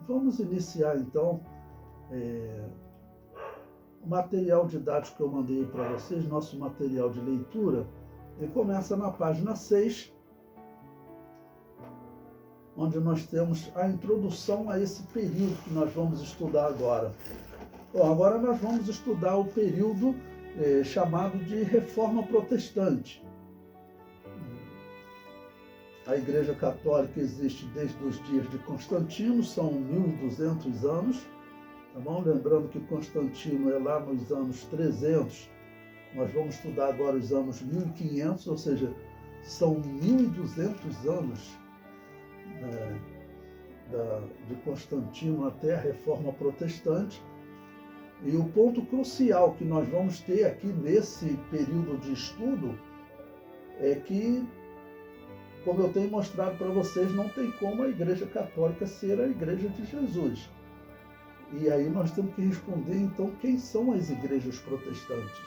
vamos iniciar então o material didático que eu mandei para vocês, nosso material de leitura. Ele começa na página 6, onde nós temos a introdução a esse período que nós vamos estudar agora. Bom, agora nós vamos estudar o período chamado de Reforma Protestante. A Igreja Católica existe desde os dias de Constantino, são 1200 anos, tá bom? Lembrando que Constantino é lá nos anos 300, nós vamos estudar agora os anos 1500, ou seja, são 1200 anos de Constantino até a Reforma Protestante. E o ponto crucial que nós vamos ter aqui nesse período de estudo é que, como eu tenho mostrado para vocês, não tem como a Igreja Católica ser a Igreja de Jesus. E aí nós temos que responder, então, quem são as igrejas protestantes?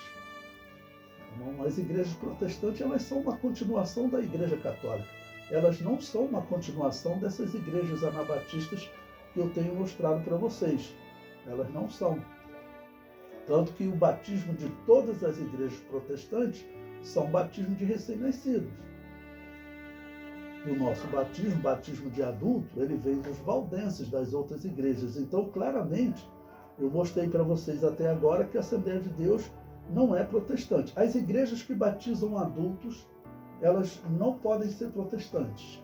Então, as igrejas protestantes, elas são uma continuação da Igreja Católica. Elas não são uma continuação dessas igrejas anabatistas que eu tenho mostrado para vocês. Elas não são. Tanto que o batismo de todas as igrejas protestantes são batismo de recém-nascidos. E o nosso batismo, batismo de adulto, ele vem dos valdenses, das outras igrejas. Então, claramente, eu mostrei para vocês até agora que a Assembleia de Deus não é protestante. As igrejas que batizam adultos, elas não podem ser protestantes.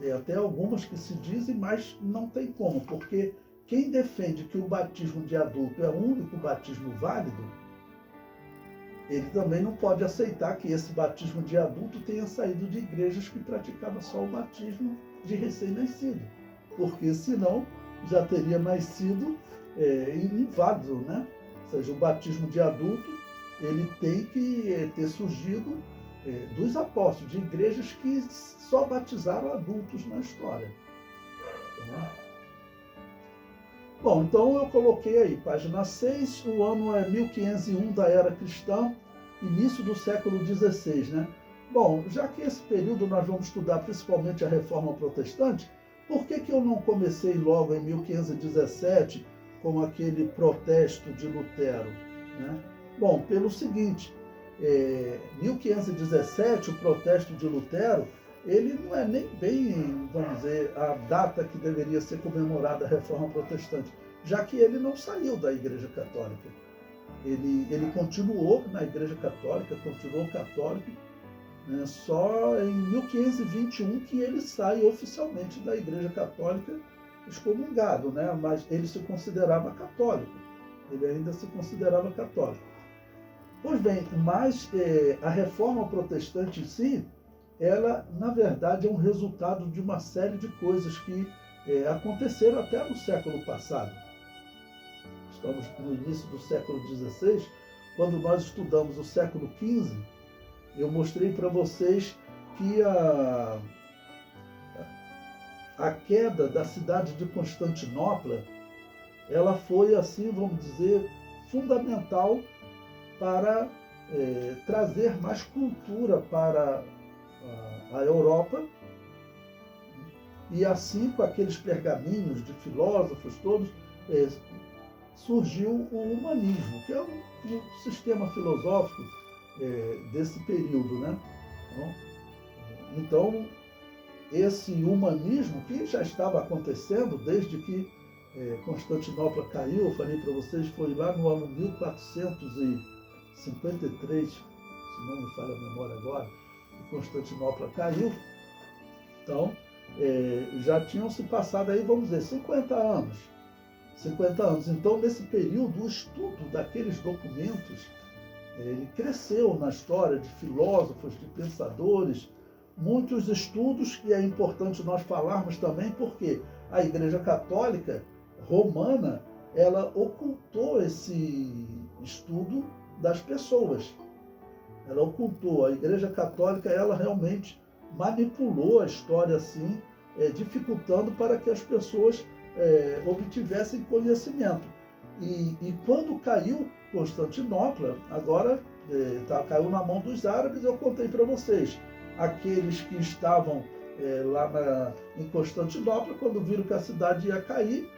Tem até algumas que se dizem, mas não tem como, porque quem defende que o batismo de adulto é o único batismo válido, ele também não pode aceitar que esse batismo de adulto tenha saído de igrejas que praticavam só o batismo de recém-nascido, porque senão já teria nascido inválido, né? Ou seja, o batismo de adulto, ele tem que ter surgido dos apóstolos, de igrejas que só batizaram adultos na história. Tá? Bom, então eu coloquei aí, página 6, o ano é 1501 da era cristã, início do século XVI, né? Bom, já que esse período nós vamos estudar principalmente a Reforma Protestante, por que eu não comecei logo em 1517 com aquele protesto de Lutero, né? Bom, pelo seguinte, 1517, o protesto de Lutero, ele não é nem bem, vamos dizer, a data que deveria ser comemorada a Reforma Protestante, já que ele não saiu da Igreja Católica. Ele continuou na Igreja Católica, continuou católico, né, só em 1521 que ele sai oficialmente da Igreja Católica excomungado, né, mas ele se considerava católico, ele ainda se considerava católico. Pois bem, mas a Reforma Protestante em si, ela, na verdade, é um resultado de uma série de coisas que aconteceram até no século passado. Estamos no início do século XVI, quando nós estudamos o século XV, eu mostrei para vocês que a queda da cidade de Constantinopla, ela foi, assim, vamos dizer, fundamental para trazer mais cultura para a Europa, e assim, com aqueles pergaminhos de filósofos todos, surgiu o humanismo, que é um sistema filosófico desse período, né? Então, esse humanismo que já estava acontecendo desde que Constantinopla caiu, eu falei para vocês, foi lá no ano 1453, se não me falha a memória agora, Constantinopla caiu. Então, já tinham se passado aí, vamos dizer, 50 anos. Então, nesse período, o estudo daqueles documentos, ele cresceu na história de filósofos, de pensadores, muitos estudos, que é importante nós falarmos também, porque a Igreja Católica Romana, ela ocultou esse estudo das pessoas. Ela ocultou. A Igreja Católica, ela realmente manipulou a história assim, dificultando para que as pessoas obtivessem conhecimento. E quando caiu Constantinopla, agora caiu na mão dos árabes, eu contei para vocês. Aqueles que estavam lá em Constantinopla, quando viram que a cidade ia cair,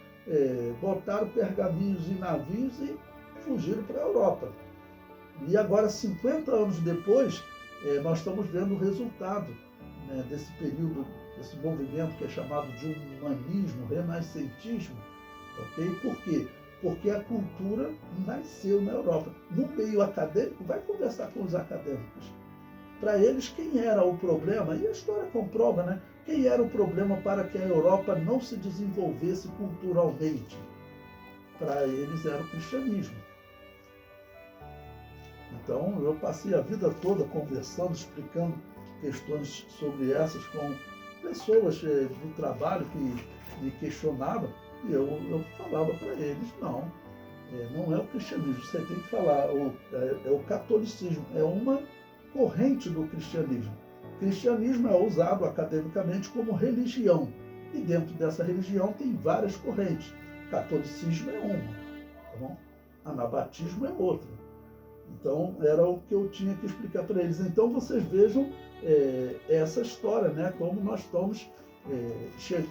botaram pergaminhos em navios e fugiram para a Europa. E agora, 50 anos depois, nós estamos vendo o resultado, né, desse período, desse movimento que é chamado de humanismo, renascentismo. Okay? Por quê? Porque a cultura nasceu na Europa. No meio acadêmico, vai conversar com os acadêmicos. Para eles, quem era o problema? E a história comprova, né? Quem era o problema para que a Europa não se desenvolvesse culturalmente? Para eles era o cristianismo. Então, eu passei a vida toda conversando, explicando questões sobre essas com pessoas do trabalho que me questionavam, e eu falava para eles, não é o cristianismo, você tem que falar, é o catolicismo, é uma corrente do cristianismo. O cristianismo é usado academicamente como religião, e dentro dessa religião tem várias correntes. O catolicismo é uma, tá bom? Anabatismo é outra. Então, era o que eu tinha que explicar para eles. Então, vocês vejam essa história, né? Como nós estamos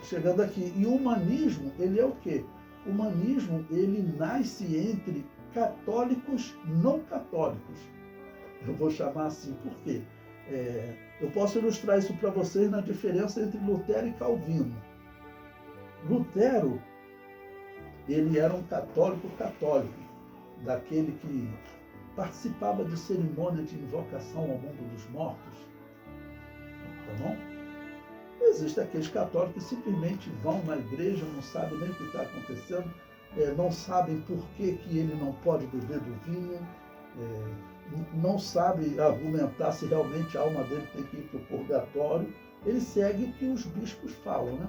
chegando aqui. E o humanismo, ele é o quê? O humanismo, ele nasce entre católicos não católicos. Eu vou chamar assim, por quê? Eu posso ilustrar isso para vocês na diferença entre Lutero e Calvino. Lutero, ele era um católico, daquele que participava de cerimônia de invocação ao mundo dos mortos. Tá bom? Existem aqueles católicos que simplesmente vão na igreja, não sabem nem o que está acontecendo, não sabem por que ele não pode beber do vinho, não sabe argumentar se realmente a alma dele tem que ir para o purgatório. Ele segue o que os bispos falam, né?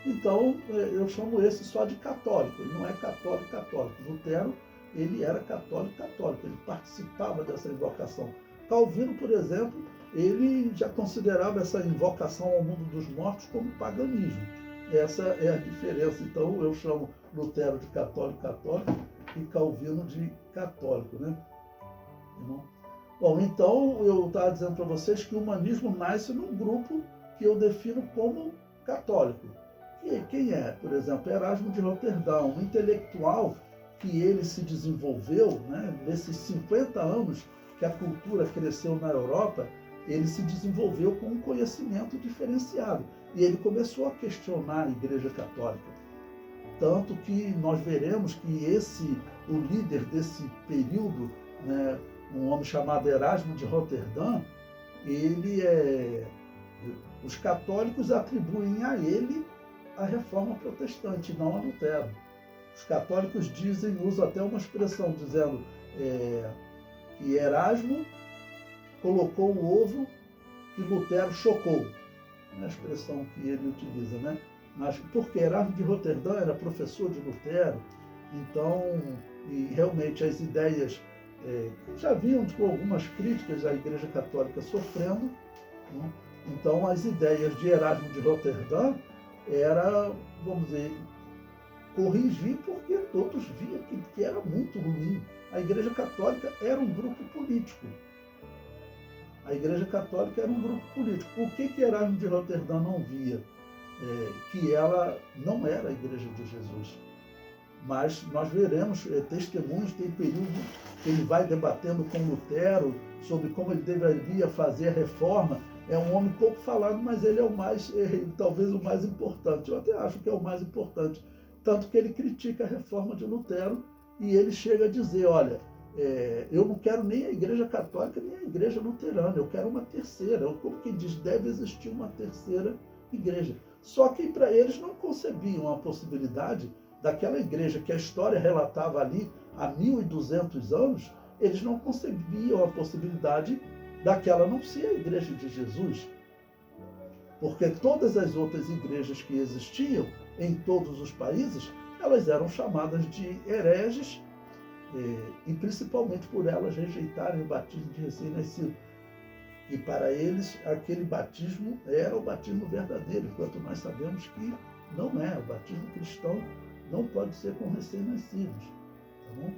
Então, eu chamo esse só de católico. Ele não é católico. Lutero, ele era católico. Ele participava dessa invocação. Calvino, por exemplo, ele já considerava essa invocação ao mundo dos mortos como paganismo. Essa é a diferença. Então, eu chamo Lutero de católico e Calvino de católico, né? Bom, então eu estava dizendo para vocês que o humanismo nasce num grupo que eu defino como católico. E quem é? Por exemplo, Erasmo de Roterdão, um intelectual que ele se desenvolveu, né, nesses 50 anos que a cultura cresceu na Europa, ele se desenvolveu com um conhecimento diferenciado. E ele começou a questionar a Igreja Católica. Tanto que nós veremos que o líder desse período, né, um homem chamado Erasmo de Roterdão, os católicos atribuem a ele a reforma protestante, não a Lutero. Os católicos usam até uma expressão dizendo que Erasmo colocou o ovo que Lutero chocou. É a expressão que ele utiliza, né? Mas porque Erasmo de Roterdão era professor de Lutero, então, e realmente as ideias já vinham com algumas críticas à Igreja Católica sofrendo, né? Então as ideias de Erasmo de Roterdão era, vamos dizer, corrigir, porque todos viam que era muito ruim. A Igreja Católica era um grupo político. A Igreja Católica era um grupo político. O que Erasmo de Roterdão não via? Que ela não era a Igreja de Jesus. Mas nós veremos testemunhos, tem período que ele vai debatendo com Lutero sobre como ele deveria fazer a reforma. É um homem pouco falado, mas ele é talvez o mais importante. Eu até acho que é o mais importante. Tanto que ele critica a reforma de Lutero e ele chega a dizer, olha, eu não quero nem a Igreja Católica nem a Igreja Luterana, eu quero uma terceira. Como quem diz, deve existir uma terceira igreja. Só que para eles não concebiam a possibilidade daquela igreja que a história relatava ali há 1200 anos, eles não concebiam a possibilidade daquela não ser a igreja de Jesus. Porque todas as outras igrejas que existiam em todos os países, elas eram chamadas de hereges, e principalmente por elas rejeitarem o batismo de recém-nascido. E para eles, aquele batismo era o batismo verdadeiro, enquanto nós sabemos que não é. O batismo cristão não pode ser com recém-nascidos. Tá bom?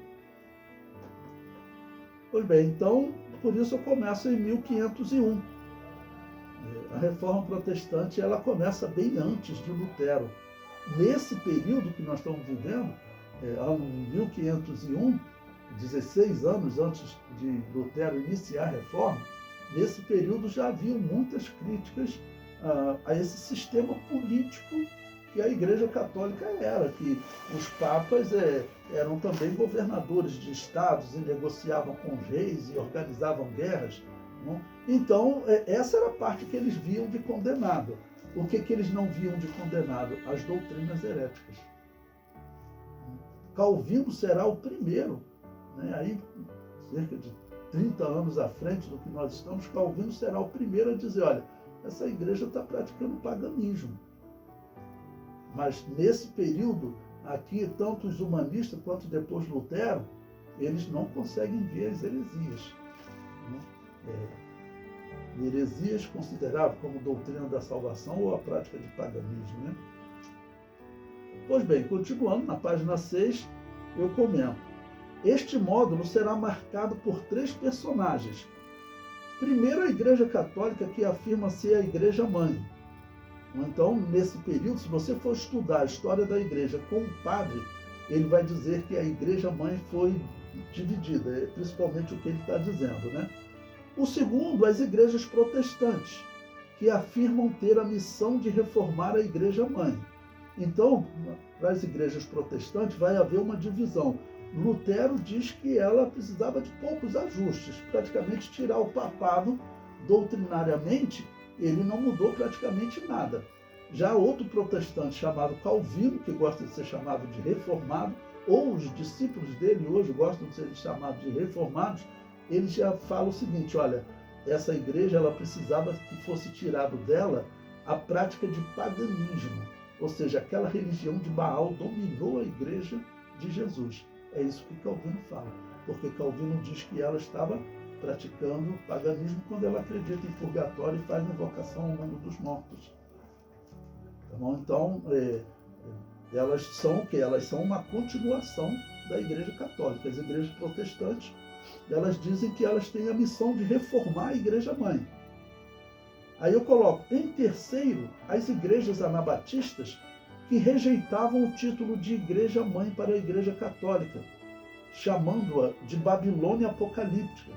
Pois bem, então, por isso eu começo em 1501. A Reforma Protestante ela começa bem antes de Lutero. nesse período que nós estamos vivendo, ano 1501, 16 anos antes de Lutero iniciar a reforma, nesse período já haviam muitas críticas a esse sistema político que a Igreja Católica era, que os papas eram também governadores de estados e negociavam com os reis e organizavam guerras. Não? Então, essa era a parte que eles viam de condenado. O que eles não viam de condenado? As doutrinas heréticas. Calvino será o primeiro, né? Aí, cerca de 30 anos à frente do que nós estamos, Calvino será o primeiro a dizer, olha, essa igreja está praticando paganismo. Mas nesse período, aqui, tanto os humanistas quanto depois Lutero, eles não conseguem ver as heresias. Né? Heresias consideradas como doutrina da salvação ou a prática de paganismo. Né? Pois bem, continuando, na página 6, eu comento. Este módulo será marcado por 3 personagens. Primeiro, a Igreja Católica, que afirma ser a Igreja Mãe. Então, nesse período, se você for estudar a história da Igreja com o padre, ele vai dizer que a Igreja Mãe foi dividida, principalmente o que ele está dizendo, né? O segundo, as igrejas protestantes, que afirmam ter a missão de reformar a Igreja Mãe. Então, para as igrejas protestantes vai haver uma divisão. Lutero diz que ela precisava de poucos ajustes, praticamente tirar o papado doutrinariamente, ele não mudou praticamente nada. Já outro protestante chamado Calvino, que gosta de ser chamado de reformado, ou os discípulos dele hoje gostam de ser chamados de reformados, ele já fala o seguinte, olha, essa igreja ela precisava que fosse tirado dela a prática de paganismo, ou seja, aquela religião de Baal dominou a igreja de Jesus. É isso que Calvino fala, porque Calvino diz que ela estava praticando paganismo quando ela acredita em purgatório e faz invocação ao mundo dos mortos. Tá bom? Então, elas são o quê? Elas são uma continuação da Igreja Católica. As igrejas protestantes, elas dizem que elas têm a missão de reformar a Igreja Mãe. Aí eu coloco, em terceiro, as igrejas anabatistas, que rejeitavam o título de Igreja Mãe para a Igreja Católica, chamando-a de Babilônia Apocalíptica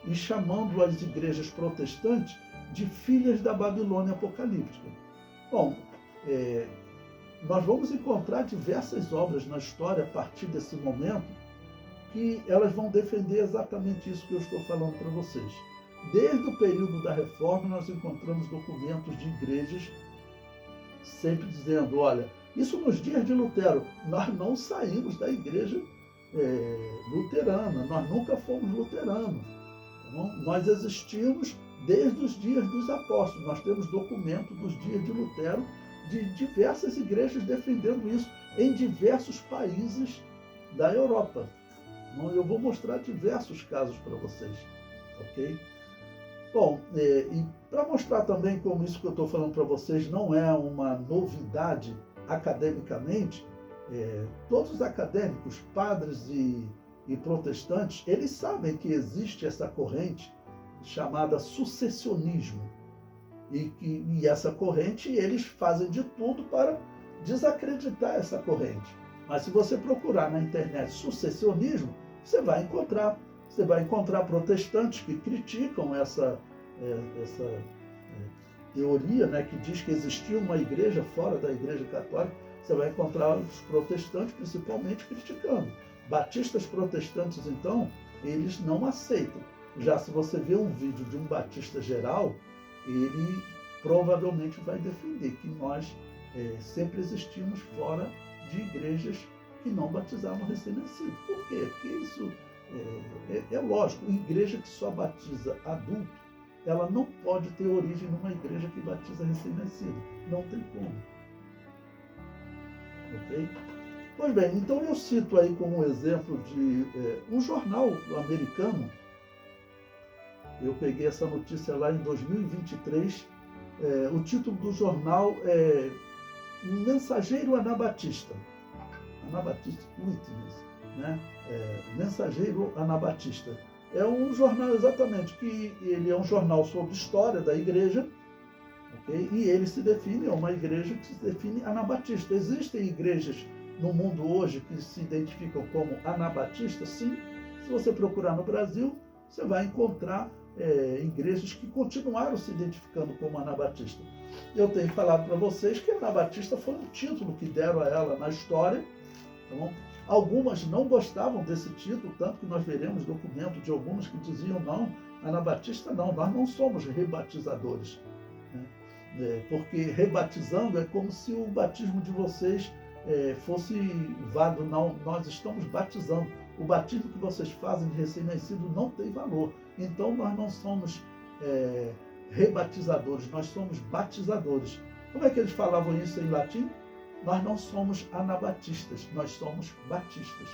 e chamando as igrejas protestantes de filhas da Babilônia Apocalíptica. Bom, nós vamos encontrar diversas obras na história a partir desse momento que elas vão defender exatamente isso que eu estou falando para vocês. Desde o período da Reforma, nós encontramos documentos de igrejas sempre dizendo, olha, isso nos dias de Lutero, nós não saímos da igreja luterana, nós nunca fomos luteranos. Então, nós existimos desde os dias dos apóstolos, nós temos documento dos dias de Lutero, de diversas igrejas defendendo isso em diversos países da Europa. Então, eu vou mostrar diversos casos para vocês, ok? Bom, e para mostrar também como isso que eu estou falando para vocês não é uma novidade academicamente, todos os acadêmicos, padres e protestantes, eles sabem que existe essa corrente chamada sucessionismo. E essa corrente, eles fazem de tudo para desacreditar essa corrente. Mas se você procurar na internet sucessionismo, você vai encontrar protestantes que criticam essa teoria, né, que diz que existia uma igreja fora da Igreja Católica. Você vai encontrar os protestantes principalmente criticando. Batistas protestantes, então, eles não aceitam. Já se você vê um vídeo de um batista geral, ele provavelmente vai defender que nós sempre existimos fora de igrejas que não batizavam recém-nascido. Por quê? Porque isso é lógico. Uma igreja que só batiza adulto, ela não pode ter origem numa igreja que batiza recém-nascido. Não tem como. Ok? Pois bem, então eu cito aí como exemplo de um jornal americano. Eu peguei essa notícia lá em 2023. O título do jornal é Mensageiro Anabatista. Anabatista Witness, né? Mensageiro Anabatista. É um jornal exatamente que ele é um jornal sobre história da igreja, Okay? E ele se define, é uma igreja que se define anabatista. Existem igrejas no mundo hoje que se identificam como anabatistas? Sim. Se você procurar no Brasil, você vai encontrar igrejas que continuaram se identificando como anabatista. Eu tenho falado para vocês que anabatista foi um título que deram a ela na história. Então, algumas não gostavam desse título, tanto que nós veremos documento de algumas que diziam não, anabatista não, nós não somos rebatizadores. Porque rebatizando é como se o batismo de vocês fosse válido. Não, nós estamos batizando. O batismo que vocês fazem de recém-nascido não tem valor. Então nós não somos rebatizadores, nós somos batizadores. Como é que eles falavam isso em latim? Nós não somos anabatistas, nós somos batistas.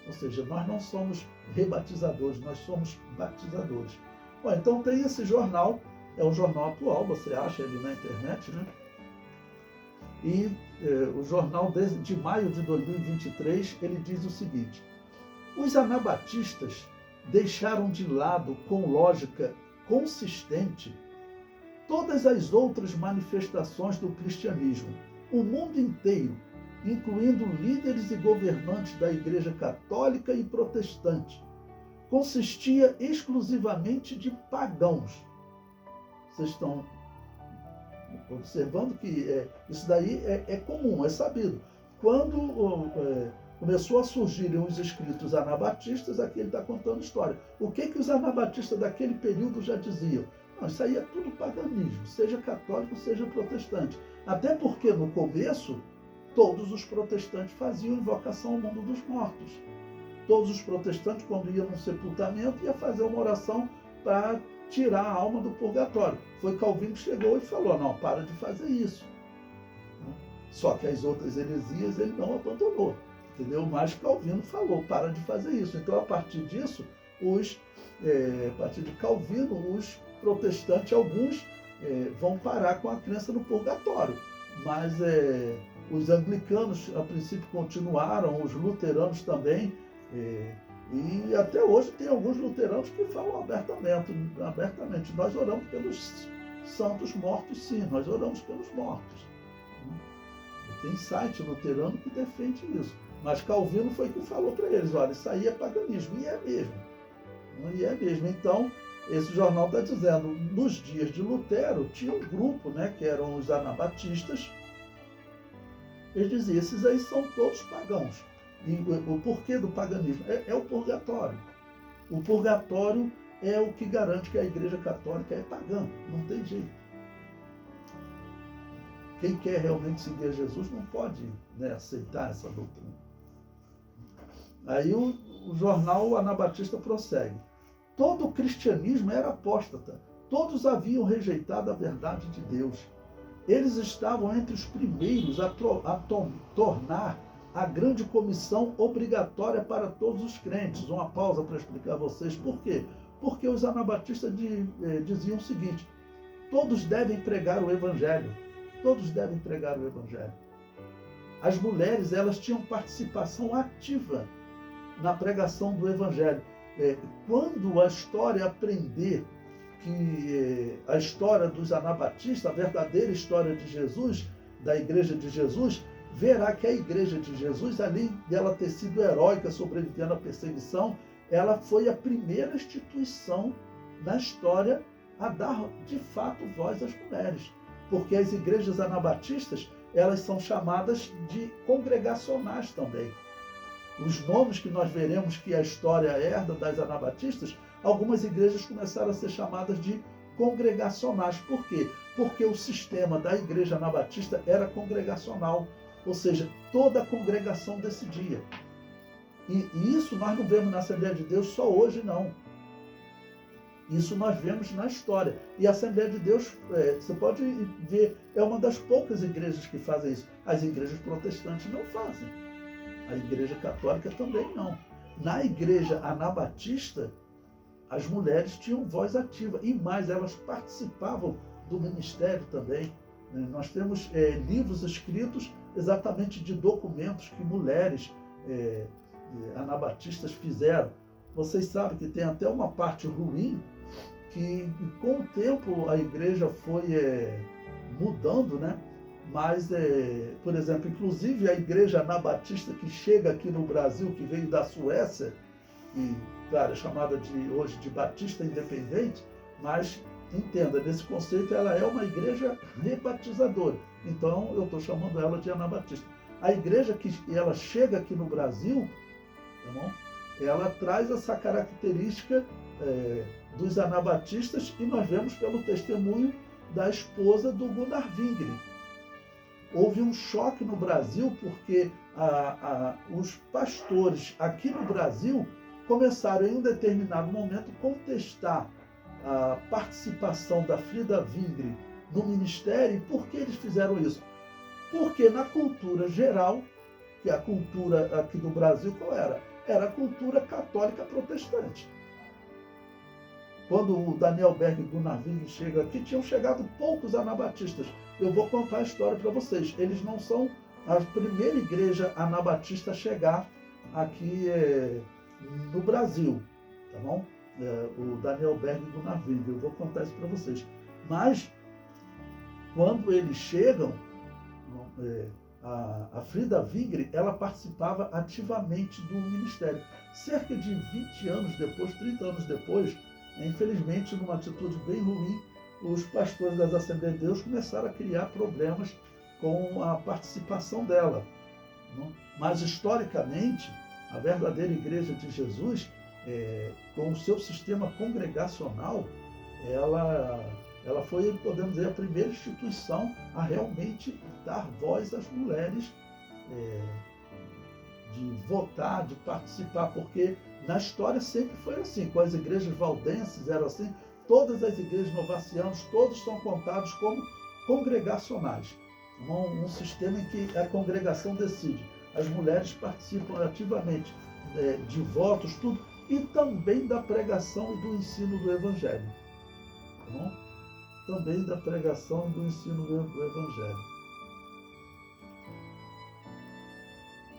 Ou seja, nós não somos rebatizadores, nós somos batizadores. Bom, então tem esse jornal, é um jornal atual, você acha ele na internet, né? E o jornal de maio de 2023, ele diz o seguinte: os anabatistas deixaram de lado, com lógica consistente, todas as outras manifestações do cristianismo. O mundo inteiro, incluindo líderes e governantes da Igreja Católica e Protestante, consistia exclusivamente de pagãos. Vocês estão observando que isso daí é comum, é sabido. Quando começou a surgirem os escritos anabatistas, aqui ele está contando história. O que os anabatistas daquele período já diziam? Não, isso aí é tudo paganismo, seja católico, seja protestante. Até porque no começo, todos os protestantes faziam invocação ao mundo dos mortos. Todos os protestantes, quando iam no sepultamento, iam fazer uma oração para tirar a alma do purgatório. Foi Calvino que chegou e falou: não, para de fazer isso. Só que as outras heresias ele não abandonou. Entendeu? Mas Calvino falou: para de fazer isso. Então, a partir disso, a partir de Calvino, os protestantes, alguns, vão parar com a crença no purgatório. Mas os anglicanos, a princípio, continuaram, os luteranos também, e até hoje tem alguns luteranos que falam abertamente. Nós oramos pelos santos mortos, sim, nós oramos pelos mortos. Tem site luterano que defende isso. Mas Calvino foi que falou para eles: olha, isso aí é paganismo. E é mesmo. E é mesmo. Então, esse jornal está dizendo, nos dias de Lutero, tinha um grupo, né, que eram os anabatistas. Eles diziam: esses aí são todos pagãos. E o porquê do paganismo? É o purgatório. O purgatório é o que garante que a Igreja Católica é pagã. Não tem jeito. Quem quer realmente seguir a Jesus não pode, né, aceitar essa doutrina. Aí o jornal Anabatista prossegue: todo o cristianismo era apóstata. Todos haviam rejeitado a verdade de Deus. Eles estavam entre os primeiros a tornar a grande comissão obrigatória para todos os crentes. Uma pausa para explicar a vocês por quê. Porque os anabatistas diziam o seguinte: todos devem pregar o Evangelho. Todos devem pregar o Evangelho. As mulheres, elas tinham participação ativa na pregação do Evangelho. Quando a história aprender que a história dos anabatistas, a verdadeira história de Jesus, da Igreja de Jesus, verá que a Igreja de Jesus, além dela ter sido heróica, sobrevivendo à perseguição, ela foi a primeira instituição na história a dar, de fato, voz às mulheres. Porque as igrejas anabatistas, elas são chamadas de congregacionais também. Os nomes que nós veremos que a história herda das anabatistas, algumas igrejas começaram a ser chamadas de congregacionais. Por quê? Porque o sistema da igreja anabatista era congregacional. Ou seja, toda a congregação decidia. E isso nós não vemos na Assembleia de Deus só hoje, não. Isso nós vemos na história. E a Assembleia de Deus, você pode ver, é uma das poucas igrejas que fazem isso. As igrejas protestantes não fazem. A Igreja Católica também não. Na Igreja Anabatista, as mulheres tinham voz ativa. E mais, elas participavam do ministério também. Nós temos livros escritos exatamente de documentos que mulheres anabatistas fizeram. Vocês sabem que tem até uma parte ruim que, com o tempo, a igreja foi mudando, né? Mas, por exemplo, inclusive a igreja anabatista que chega aqui no Brasil, que veio da Suécia, e, claro, é chamada hoje de Batista Independente, mas entenda, nesse conceito ela é uma igreja rebatizadora. Então eu estou chamando ela de anabatista. A igreja que ela chega aqui no Brasil, tá bom? Ela traz essa característica dos anabatistas, e nós vemos pelo testemunho da esposa do Gunnar Wingren. Houve um choque no Brasil porque os pastores aqui no Brasil começaram em um determinado momento contestar a participação da Frida Wingren no ministério. E por que eles fizeram isso? Porque na cultura geral, que a cultura aqui do Brasil qual era? Era a cultura católica protestante. Quando o Daniel Berg e o Gunnar Wingren chegam aqui, tinham chegado poucos anabatistas. Eu vou contar a história para vocês. Eles não são a primeira igreja anabatista a chegar aqui no Brasil, tá bom? O Daniel Berg e o Gunnar Wingren, eu vou contar isso para vocês. Mas, quando eles chegam, a Frida Wingren, ela participava ativamente do ministério. Cerca de 20 anos depois, 30 anos depois, infelizmente, numa atitude bem ruim, os pastores das Assembleias de Deus começaram a criar problemas com a participação dela. Mas, historicamente, a verdadeira Igreja de Jesus, com o seu sistema congregacional, ela foi, podemos dizer, a primeira instituição a realmente dar voz às mulheres, de votar, de participar, porque na história sempre foi assim. Com as igrejas valdenses era assim, todas as igrejas novacianas, todos são contados como congregacionais. Um sistema em que a congregação decide. As mulheres participam ativamente de votos, tudo, e também da pregação e do ensino do Evangelho. Tá bom? Também da pregação e do ensino do Evangelho.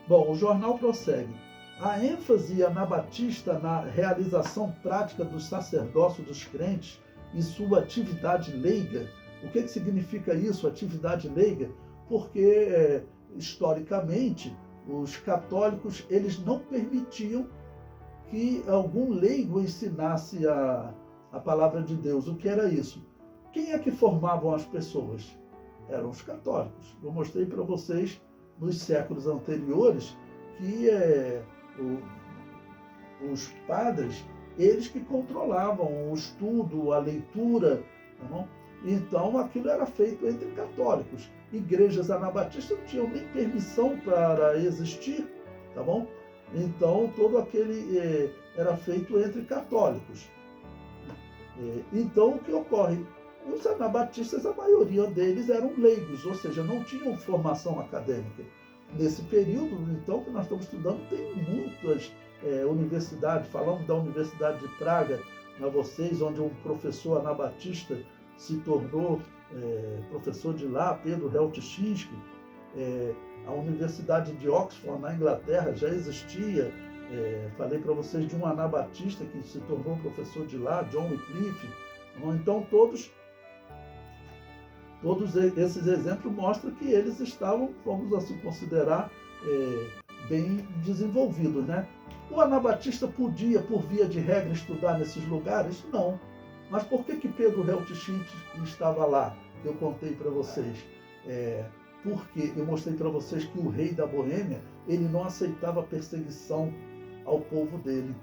Bom, o jornal prossegue. A ênfase anabatista na realização prática do sacerdócio dos crentes e sua atividade leiga. O que significa isso, atividade leiga? Porque, historicamente, os católicos eles não permitiam que algum leigo ensinasse a palavra de Deus. O que era isso? Quem é que formavam as pessoas? Eram os católicos. Eu mostrei para vocês nos séculos anteriores que os padres, eles que controlavam o estudo, a leitura, tá bom? Então aquilo era feito entre católicos. Igrejas anabatistas não tinham nem permissão para existir, tá bom? Então todo aquele era feito entre católicos. Então o que ocorre? Os anabatistas, a maioria deles eram leigos, ou seja, não tinham formação acadêmica. Nesse período, então, que nós estamos estudando, tem muitas universidades. Falamos da Universidade de Praga, a vocês, onde um professor anabatista se tornou professor de lá, Pedro Heltschinski. A Universidade de Oxford, na Inglaterra, já existia. Falei para vocês de um anabatista que se tornou professor de lá, John Wycliffe. Então, todos esses exemplos mostram que eles estavam, vamos assim considerar, bem desenvolvidos, né? O anabatista podia, por via de regra, estudar nesses lugares? Não. Mas por que Pedro Heltschinski estava lá? Eu contei para vocês. Porque eu mostrei para vocês que o rei da Boêmia, ele não aceitava perseguição ao povo dele.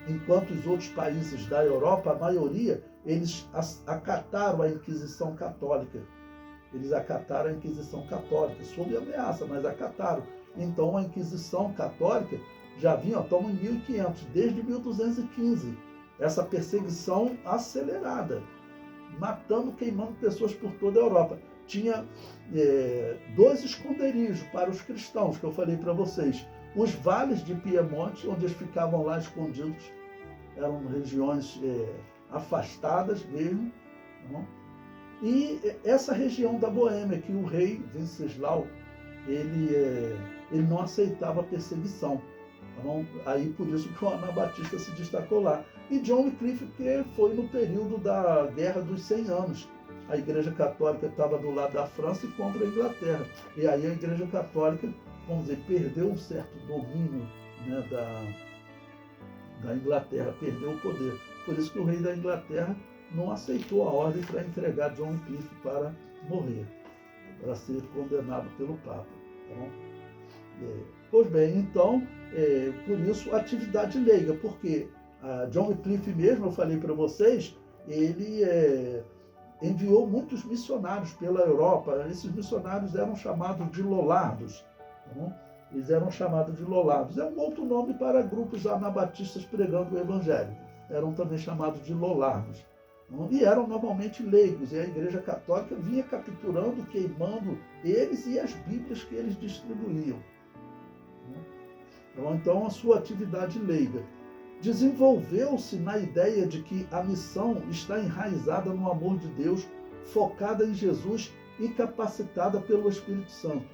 Enquanto os outros países da Europa, a maioria, eles acataram a Inquisição Católica. Eles acataram a Inquisição Católica, sob ameaça, mas acataram. Então a Inquisição Católica já vinha, estamos em 1500, desde 1215. Essa perseguição acelerada, matando, queimando pessoas por toda a Europa. Tinha 2 esconderijos para os cristãos, que eu falei para vocês. Os vales de Piemonte, onde eles ficavam lá escondidos, eram regiões afastadas mesmo. Não? E essa região da Boêmia, que o rei Venceslau, ele não aceitava perseguição. Então, aí por isso que o anabatista se destacou lá. E John Wycliffe, que foi no período da Guerra dos 100 Anos. a Igreja Católica estava do lado da França e contra a Inglaterra. E aí a Igreja Católica, vamos dizer, perdeu um certo domínio, né, da Inglaterra, perdeu o poder. Por isso que o rei da Inglaterra não aceitou a ordem para entregar John Wycliffe para morrer, para ser condenado pelo Papa. Então, pois bem, então, por isso, atividade leiga, porque John Wycliffe mesmo, eu falei para vocês, ele enviou muitos missionários pela Europa. Esses missionários eram chamados de lollardos. Tá? Eles eram chamados de lollardos. É um outro nome para grupos anabatistas pregando o Evangelho. Eram também chamados de lollardos. E eram normalmente leigos, e a Igreja Católica vinha capturando, queimando eles e as Bíblias que eles distribuíam. Então, a sua atividade leiga desenvolveu-se na ideia de que a missão está enraizada no amor de Deus, focada em Jesus e capacitada pelo Espírito Santo.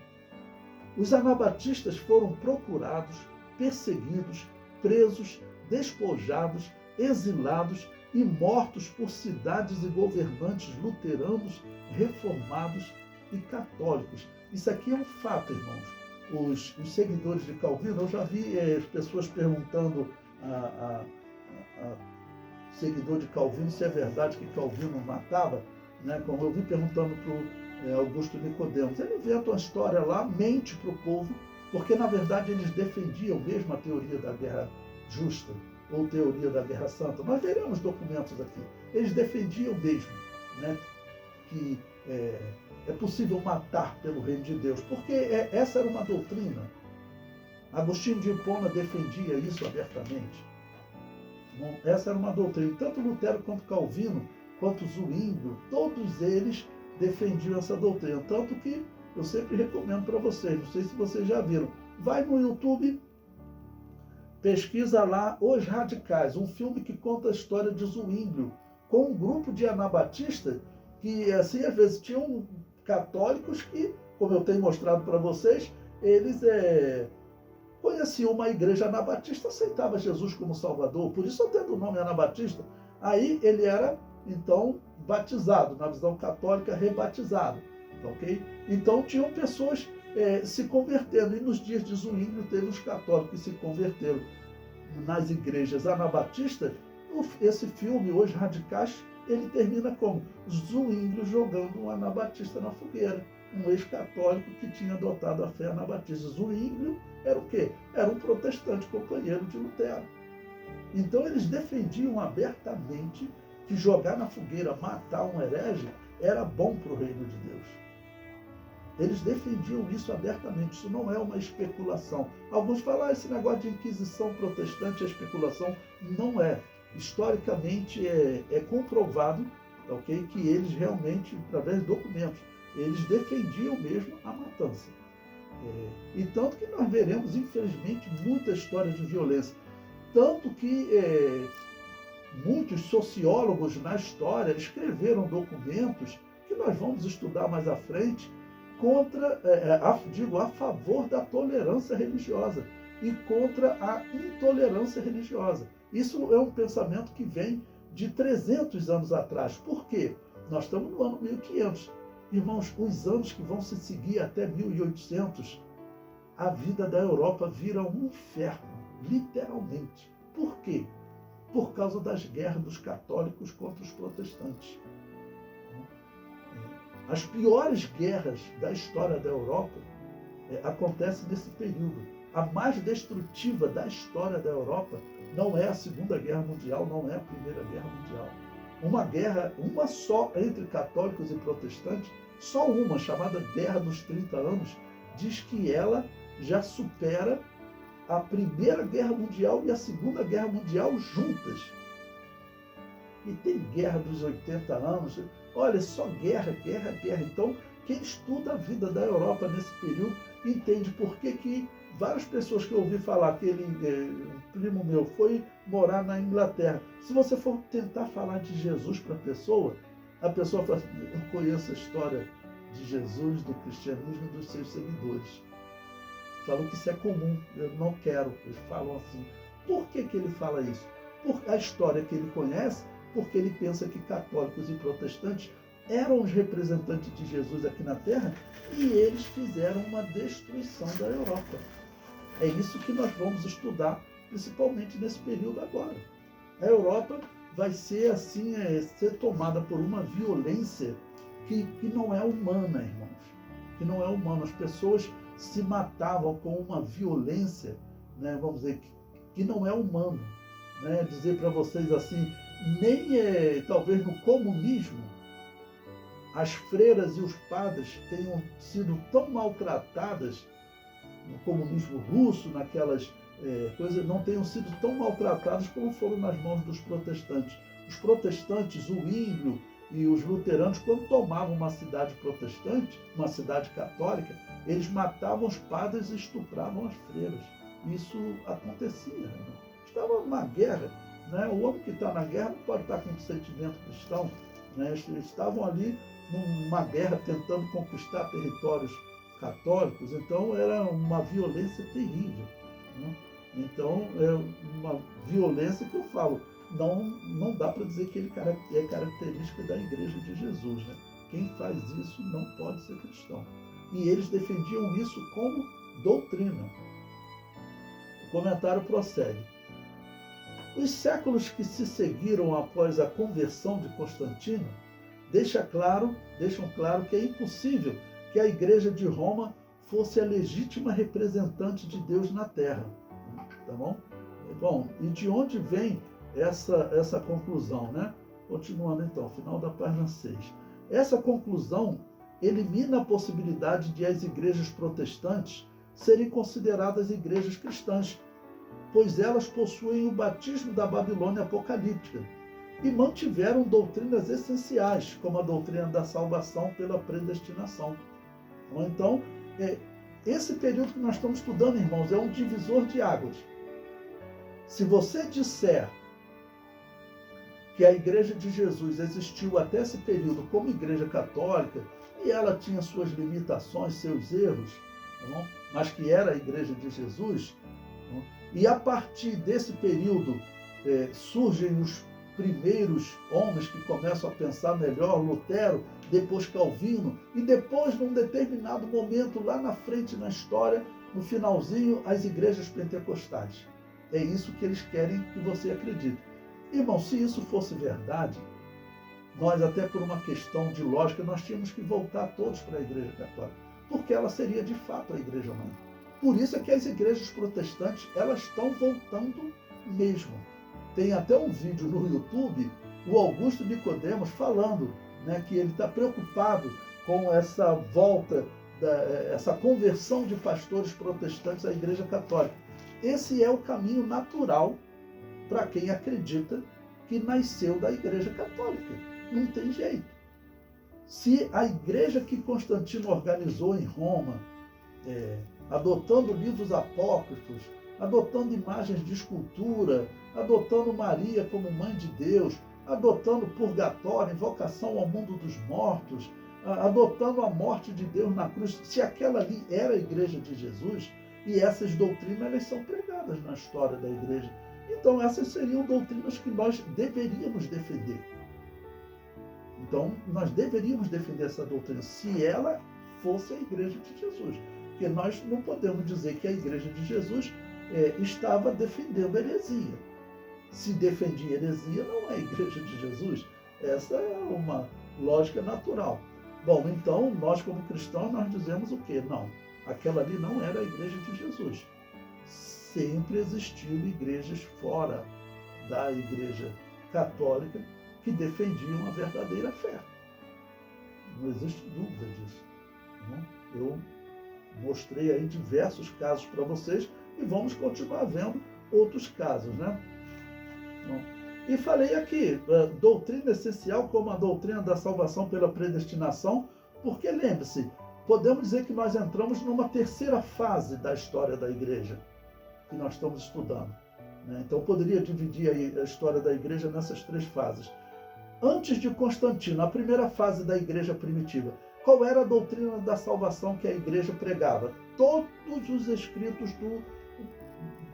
Os anabatistas foram procurados, perseguidos, presos, despojados, exilados e mortos por cidades e governantes luteranos, reformados e católicos. Isso aqui é um fato, irmãos. Os seguidores de Calvino, eu já vi as pessoas perguntando a seguidor de Calvino se é verdade que Calvino matava, né? Como eu vi perguntando para o Augusto Nicodemos. Ele inventa uma história lá, mente para o povo, porque na verdade eles defendiam mesmo a teoria da guerra justa, ou teoria da guerra santa. Nós veremos documentos aqui. Eles defendiam mesmo, né, que é possível matar pelo reino de Deus, porque essa era uma doutrina. Agostinho de Hipona defendia isso abertamente. Essa era uma doutrina. Tanto Lutero quanto Calvino, quanto Zwinglio, todos eles defendiam essa doutrina. Tanto que eu sempre recomendo para vocês, não sei se vocês já viram, vai no YouTube, pesquisa lá Os Radicais, um filme que conta a história de Zwinglio, com um grupo de anabatistas que, assim, às vezes tinham católicos que, como eu tenho mostrado para vocês, eles conheciam uma igreja anabatista, aceitava Jesus como Salvador, por isso até do nome Anabatista. Aí ele era, então, batizado, na visão católica, rebatizado. Okay? Então tinham pessoas se convertendo, e nos dias de Zwinglio teve os católicos que se converteram nas igrejas anabatistas. Esse filme, Os Radicais, ele termina como Zwinglio jogando um anabatista na fogueira, um ex-católico que tinha adotado a fé anabatista. Zwinglio era o quê? Era um protestante companheiro de Lutero. Então eles defendiam abertamente que jogar na fogueira, matar um herege, era bom para o reino de Deus. Eles defendiam isso abertamente, isso não é uma especulação. Alguns falam, esse negócio de Inquisição protestante é especulação. Não é. Historicamente é comprovado, okay, que eles realmente, através de documentos, eles defendiam mesmo a matança. E tanto que nós veremos, infelizmente, muita história de violência. Tanto que muitos sociólogos na história escreveram documentos que nós vamos estudar mais à frente, a favor da tolerância religiosa e contra a intolerância religiosa. Isso é um pensamento que vem de 300 anos atrás. Por quê? Nós estamos no ano 1500. Irmãos, os anos que vão se seguir até 1800, a vida da Europa vira um inferno, literalmente. Por quê? Por causa das guerras dos católicos contra os protestantes. As piores guerras da história da Europa acontecem nesse período. A mais destrutiva da história da Europa não é a Segunda Guerra Mundial, não é a Primeira Guerra Mundial. Uma guerra, uma só entre católicos e protestantes, só uma, chamada Guerra dos 30 Anos, diz que ela já supera a Primeira Guerra Mundial e a Segunda Guerra Mundial juntas. E tem Guerra dos 80 anos, olha, só guerra, guerra, guerra. Então, quem estuda a vida da Europa nesse período entende por que várias pessoas que eu ouvi falar que um primo meu foi morar na Inglaterra. Se você for tentar falar de Jesus para a pessoa fala assim, eu conheço a história de Jesus, do cristianismo e dos seus seguidores. Falam que isso é comum, eu não quero. Eles falam assim. Por que ele fala isso? Por a história que ele conhece, porque ele pensa que católicos e protestantes eram os representantes de Jesus aqui na Terra e eles fizeram uma destruição da Europa. É isso que nós vamos estudar, principalmente nesse período agora. A Europa vai ser assim, ser tomada por uma violência que não é humana, irmãos. Que não é humana. As pessoas se matavam com uma violência, né, vamos dizer, que não é humano. Né? Dizer para vocês assim, nem talvez no comunismo, as freiras e os padres tenham sido tão maltratadas, no comunismo russo, naquelas coisas, não tenham sido tão maltratadas como foram nas mãos dos protestantes. Os protestantes, o ímbio e os luteranos, quando tomavam uma cidade protestante, uma cidade católica, eles matavam os padres e estupravam as freiras. Isso acontecia. Né? Estava numa guerra. Né? O homem que está na guerra não pode estar com um sentimento cristão. Né? Eles estavam ali numa guerra tentando conquistar territórios católicos, então era uma violência terrível. Né? Então, é uma violência que eu falo, não dá para dizer que ele é característica da Igreja de Jesus. Né? Quem faz isso não pode ser cristão. E eles defendiam isso como doutrina. O comentário prossegue. Os séculos que se seguiram após a conversão de Constantino deixam claro que é impossível que a Igreja de Roma fosse a legítima representante de Deus na Terra. Tá bom? Bom, e de onde vem essa conclusão, né? Continuando então, final da página 6. Essa conclusão elimina a possibilidade de as igrejas protestantes serem consideradas igrejas cristãs, pois elas possuem o batismo da Babilônia apocalíptica e mantiveram doutrinas essenciais, como a doutrina da salvação pela predestinação. Então, esse período que nós estamos estudando, irmãos, é um divisor de águas. Se você disser que a Igreja de Jesus existiu até esse período como Igreja Católica, e ela tinha suas limitações, seus erros, tá, mas que era a Igreja de Jesus, tá, e a partir desse período surgem os primeiros homens que começam a pensar melhor, Lutero, depois Calvino, e depois, num determinado momento, lá na frente na história, no finalzinho, as igrejas pentecostais. É isso que eles querem que você acredite. Irmão, se isso fosse verdade, nós, até por uma questão de lógica, nós tínhamos que voltar todos para a Igreja Católica, porque ela seria de fato a Igreja mãe. Por isso é que as igrejas protestantes, elas estão voltando mesmo. Tem até um vídeo no YouTube, o Augusto Nicodemos falando, né, que ele está preocupado com essa volta, essa conversão de pastores protestantes à Igreja Católica. Esse é o caminho natural para quem acredita que nasceu da Igreja Católica. Não tem jeito. Se a igreja que Constantino organizou em Roma, adotando livros apócrifos, adotando imagens de escultura, adotando Maria como mãe de Deus, adotando purgatório, invocação ao mundo dos mortos, adotando a morte de Deus na cruz, se aquela ali era a Igreja de Jesus, e essas doutrinas elas são pregadas na história da igreja, então essas seriam doutrinas que nós deveríamos defender. Então, nós deveríamos defender essa doutrina se ela fosse a Igreja de Jesus. Porque nós não podemos dizer que a Igreja de Jesus estava defendendo heresia. Se defendia heresia, não é a Igreja de Jesus. Essa é uma lógica natural. Bom, então, nós como cristãos, nós dizemos o quê? Não, aquela ali não era a Igreja de Jesus. Sempre existiu igrejas fora da Igreja Católica que defendiam a verdadeira fé. Não existe dúvida disso. Não? Eu mostrei aí diversos casos para vocês e vamos continuar vendo outros casos, né? Não. E falei aqui, doutrina essencial como a doutrina da salvação pela predestinação, porque lembre-se, podemos dizer que nós entramos numa terceira fase da história da igreja, que nós estamos estudando. Né? Então, poderia dividir aí a história da igreja nessas três fases. Antes de Constantino, a primeira fase da igreja primitiva, qual era a doutrina da salvação que a igreja pregava? Todos os escritos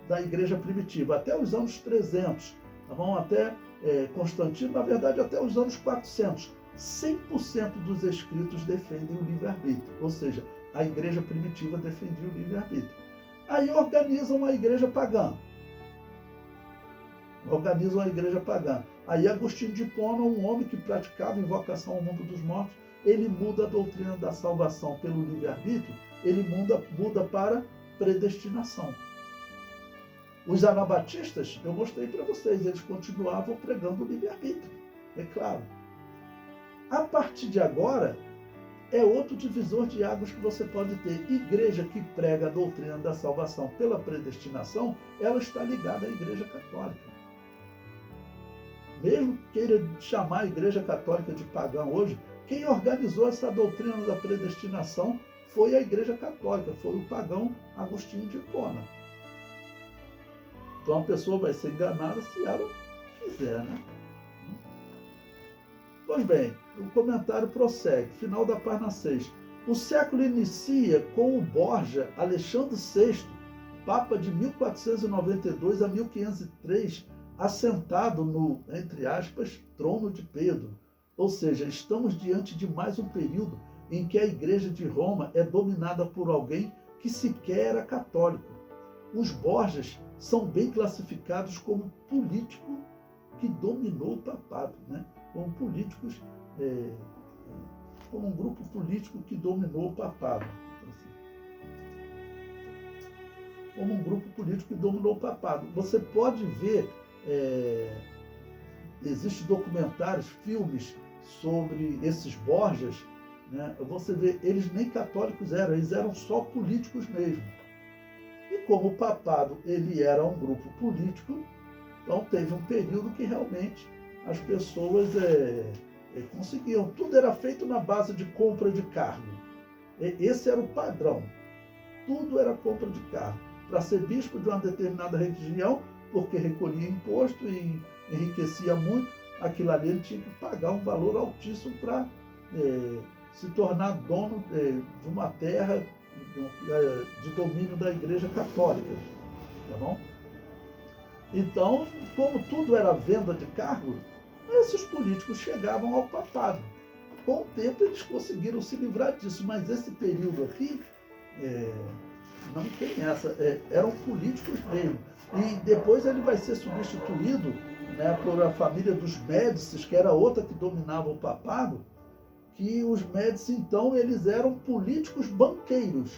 da igreja primitiva, até os anos 300, tá bom? Até Constantino, na verdade, até os anos 400. 100% dos escritos defendem o livre-arbítrio, ou seja, a igreja primitiva defendia o livre-arbítrio. Aí organizam a igreja pagã. Aí Agostinho de Hipona, um homem que praticava invocação ao mundo dos mortos, ele muda a doutrina da salvação pelo livre-arbítrio, ele muda para predestinação. Os anabatistas, eu mostrei para vocês, eles continuavam pregando o livre-arbítrio, é claro. A partir de agora, é outro divisor de águas que você pode ter. Igreja que prega a doutrina da salvação pela predestinação, ela está ligada à Igreja Católica. Mesmo queira chamar a Igreja Católica de pagã hoje, quem organizou essa doutrina da predestinação foi a Igreja Católica, foi o pagão Agostinho de Hipona. Então a pessoa vai ser enganada se ela quiser, né? Pois bem, o comentário prossegue, final da página 6. O século inicia com o Borja Alexandre VI, Papa de 1492 a 1503, assentado no, entre aspas, trono de Pedro. Ou seja, estamos diante de mais um período em que a Igreja de Roma é dominada por alguém que sequer era católico. Os Borjas são bem classificados como político que dominou o papado, né? Como políticos, como um grupo político que dominou o papado. Como um grupo político que dominou o papado. Você pode ver, existem documentários, filmes sobre esses Borjas, né? Você vê, eles nem católicos eram, eles eram só políticos mesmo. E como o papado ele era um grupo político, então teve um período que realmente as pessoas conseguiam. Tudo era feito na base de compra de cargo. Esse era o padrão. Tudo era compra de cargo. Para ser bispo de uma determinada religião, porque recolhia imposto e enriquecia muito, aquilo ali ele tinha que pagar um valor altíssimo para se tornar dono de uma terra de domínio da Igreja Católica. Tá bom? Então, como tudo era venda de cargo, esses políticos chegavam ao papado. Com o tempo eles conseguiram se livrar disso, mas esse período aqui, não tem essa, eram políticos mesmo. E depois ele vai ser substituído, né, por a família dos Médicis, que era outra que dominava o papado, que os Médicis, então, eles eram políticos banqueiros.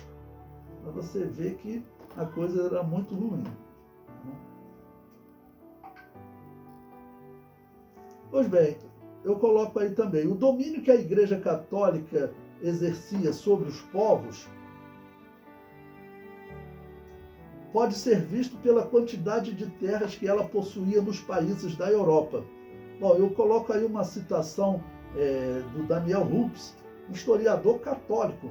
Para você ver que a coisa era muito ruim. Pois bem, eu coloco aí também, o domínio que a Igreja Católica exercia sobre os povos pode ser visto pela quantidade de terras que ela possuía nos países da Europa. Bom, eu coloco aí uma citação do Daniel Hupes, historiador católico,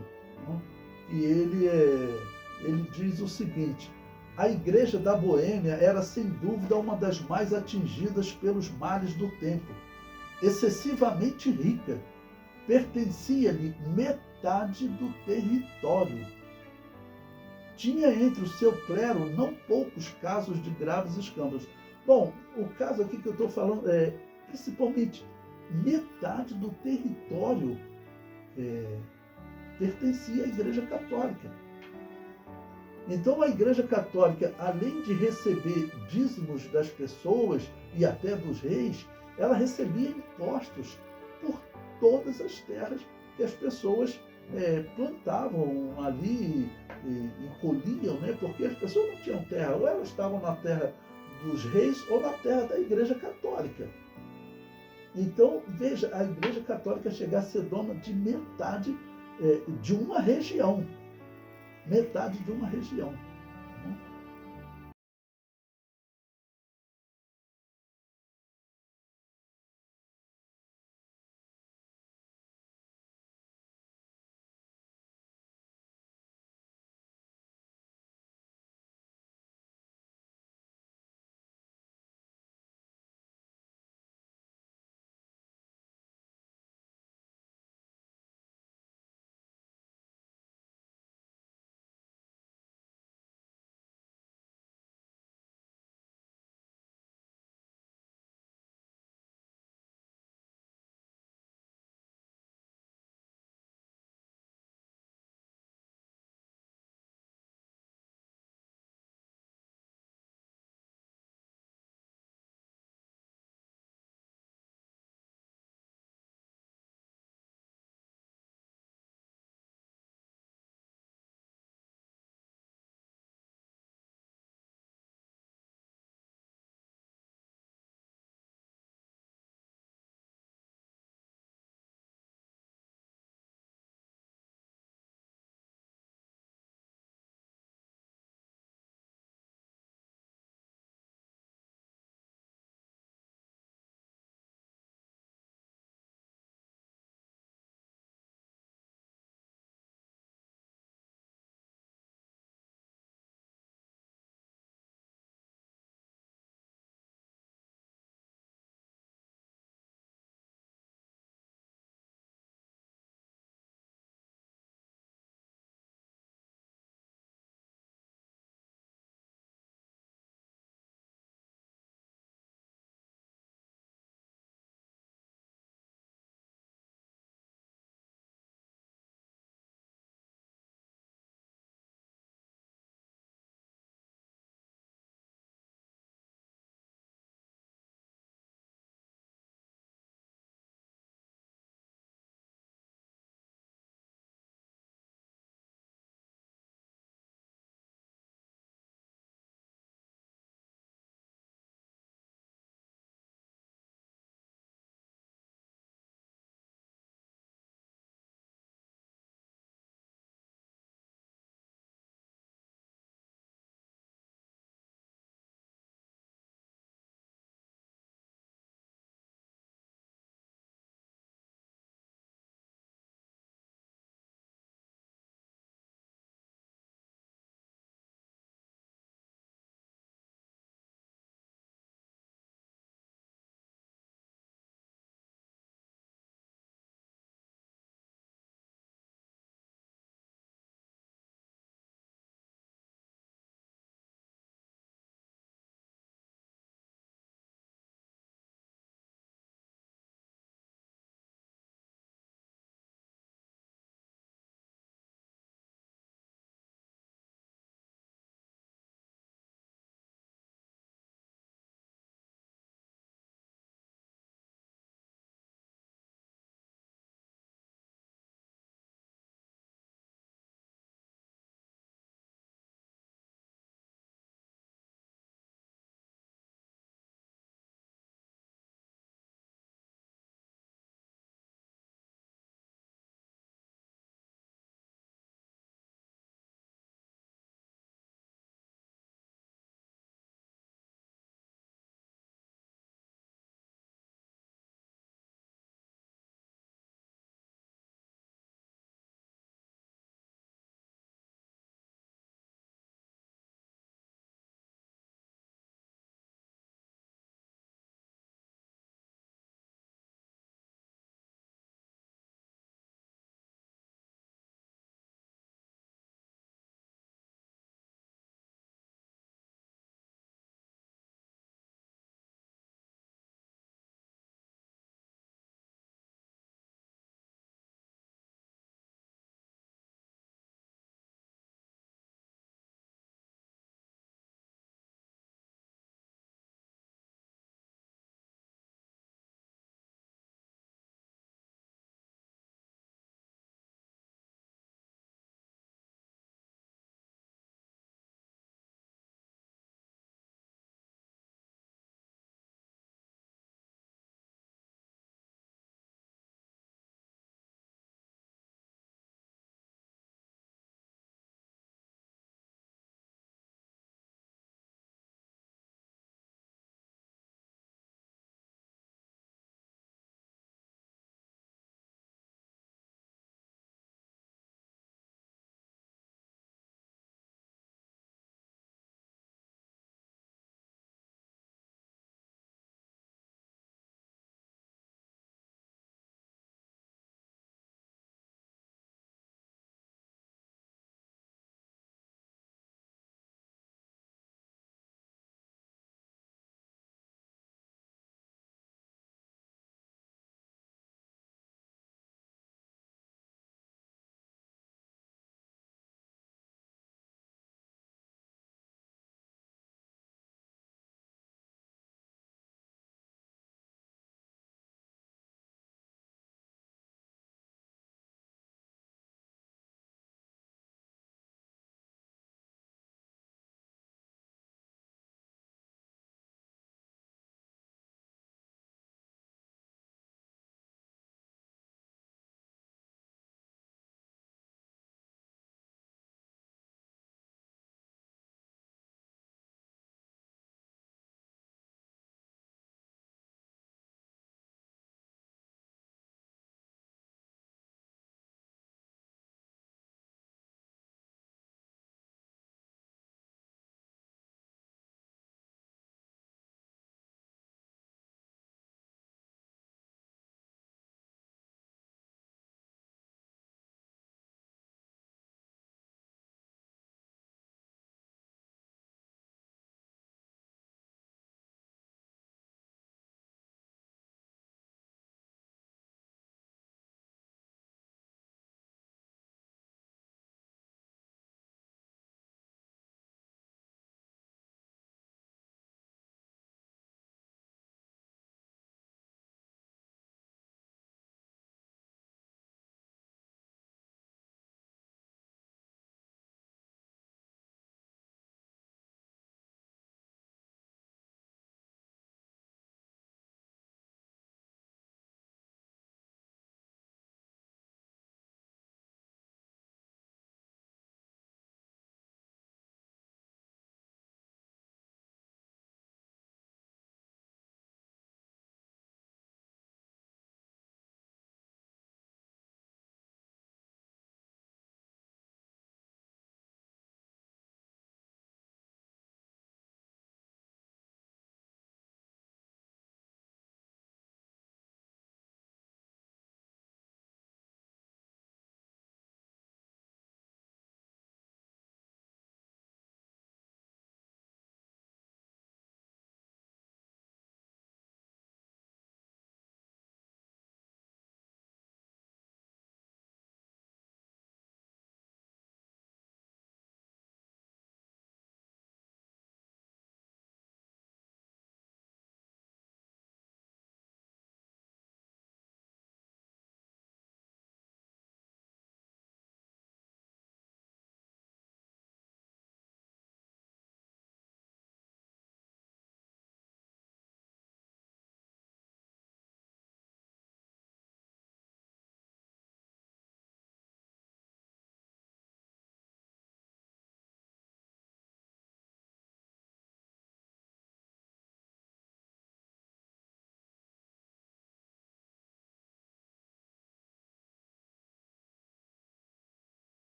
né? E ele diz o seguinte: a Igreja da Boêmia era sem dúvida uma das mais atingidas pelos males do tempo. Excessivamente rica, pertencia-lhe metade do território. Tinha entre o seu clero não poucos casos de graves escândalos. Bom, o caso aqui que eu estou falando é principalmente metade do território pertencia à Igreja Católica. Então a Igreja Católica, além de receber dízimos das pessoas e até dos reis, ela recebia impostos por todas as terras que as pessoas plantavam ali e colhiam, né? Porque as pessoas não tinham terra, ou elas estavam na terra dos reis ou na terra da Igreja Católica. Então, veja, a Igreja Católica chegar a ser dona de metade de uma região. Metade de uma região.